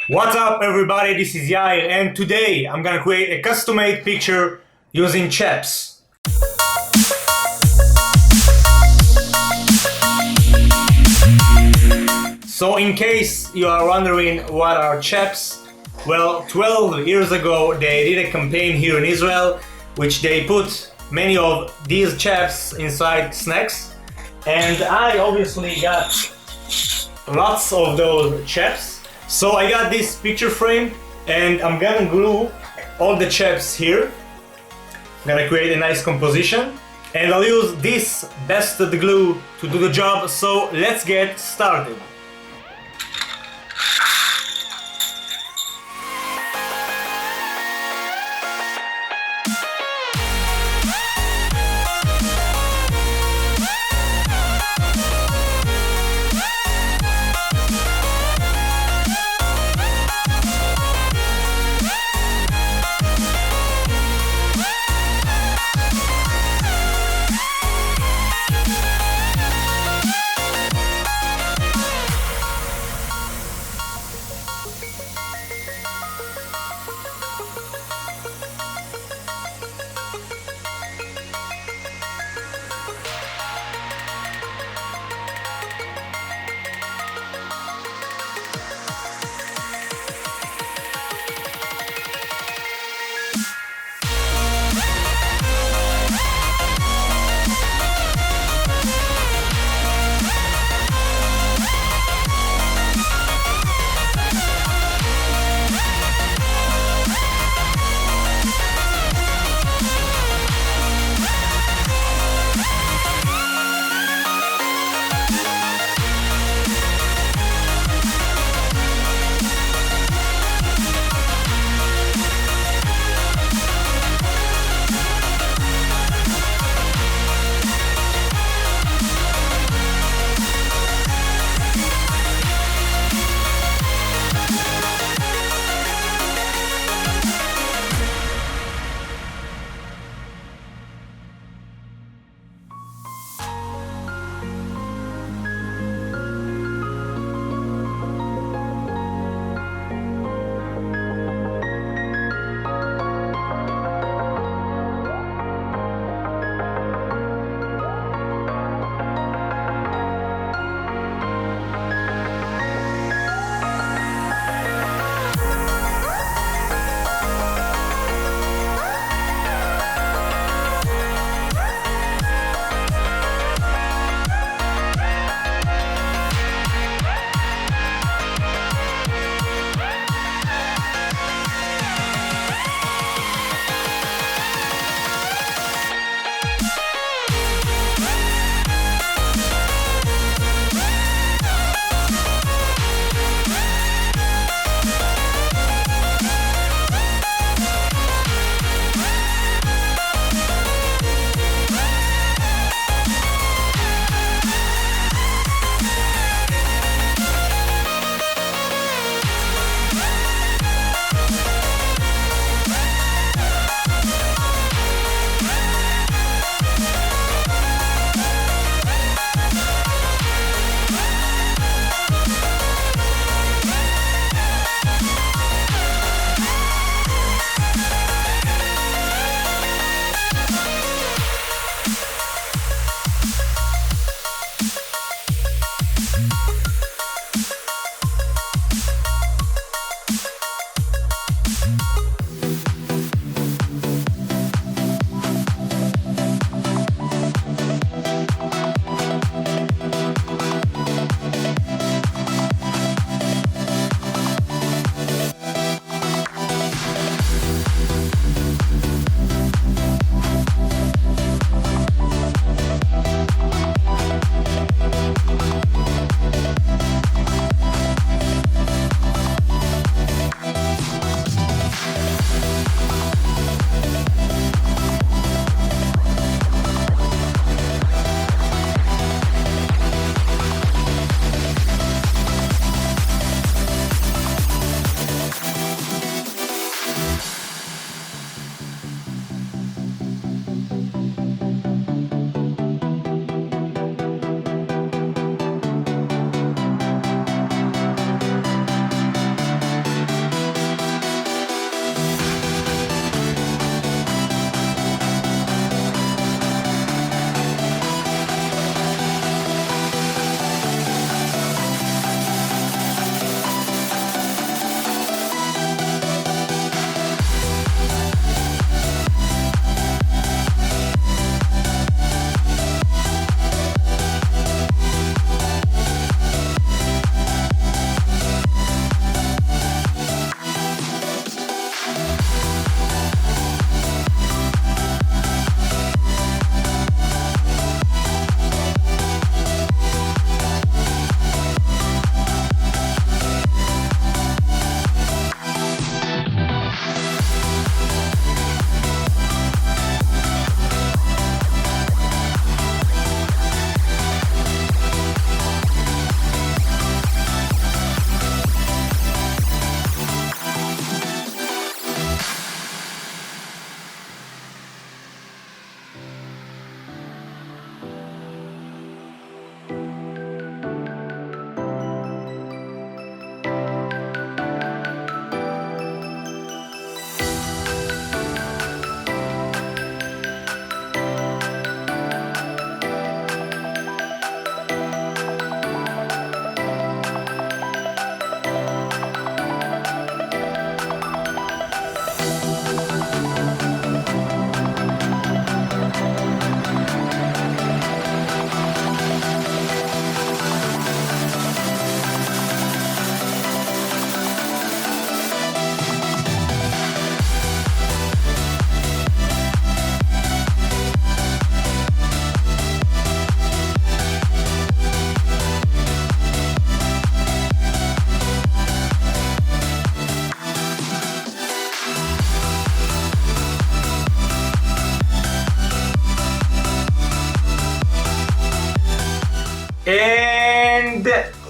What's up everybody, this is Yair and today I'm gonna create a custom-made picture using Chaps. So in case you are wondering what are Chaps, well, 12 years ago they did a campaign here in Israel which they put many of these chaps inside snacks, and I obviously got lots of those chaps. So I got this picture frame and I'm gonna glue all the chaps here. I'm gonna create a nice composition and I'll use this bested glue to do the job, so let's get started.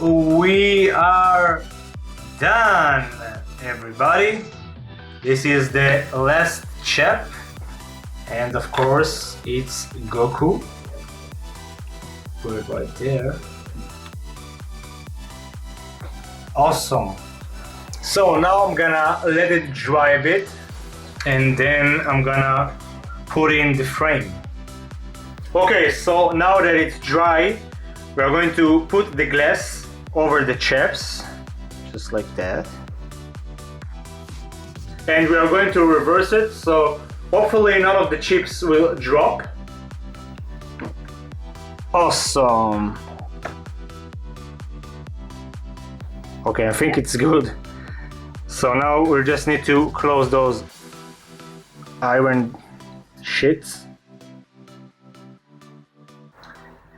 we are done, everybody. This is the last chap, and of course it's Goku. Put it right there. Awesome. So now I'm gonna let it dry a bit, and then I'm gonna put in the frame. Okay, so now that it's dry, we're going to put the glass over the chaps, just like that. And we are going to reverse it, so hopefully none of the chips will drop. Awesome. Okay, I think it's good. So now we just need to close those iron shits.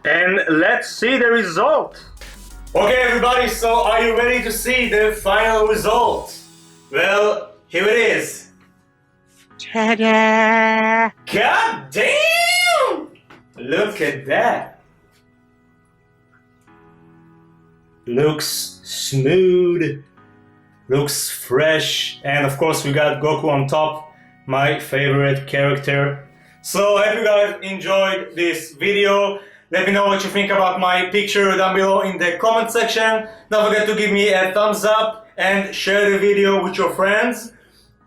And let's see the result. Okay, everybody, so are you ready to see the final result? Well, here it is. Ta-da! God damn! Look at that. Looks smooth, looks fresh, and of course we got Goku on top, my favorite character. So I hope you guys enjoyed this video. Let me know what you think about my picture down below in the comment section. Don't forget to give me a thumbs up and share the video with your friends.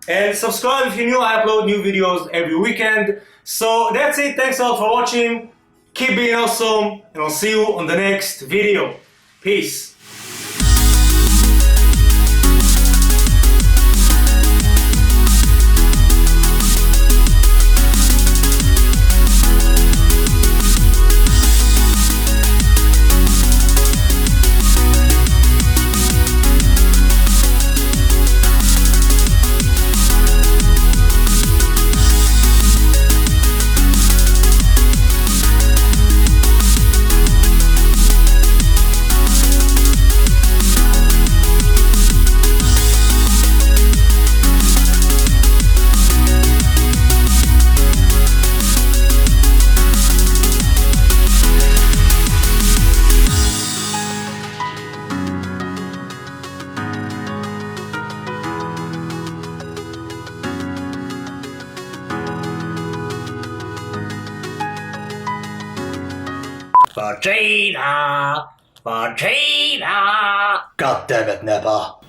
And subscribe if you're new. I upload new videos every weekend. So that's it. Thanks a lot for watching. Keep being awesome, and I'll see you on the next video. Peace. Vegeta! Vegeta! God damn it, Neppa.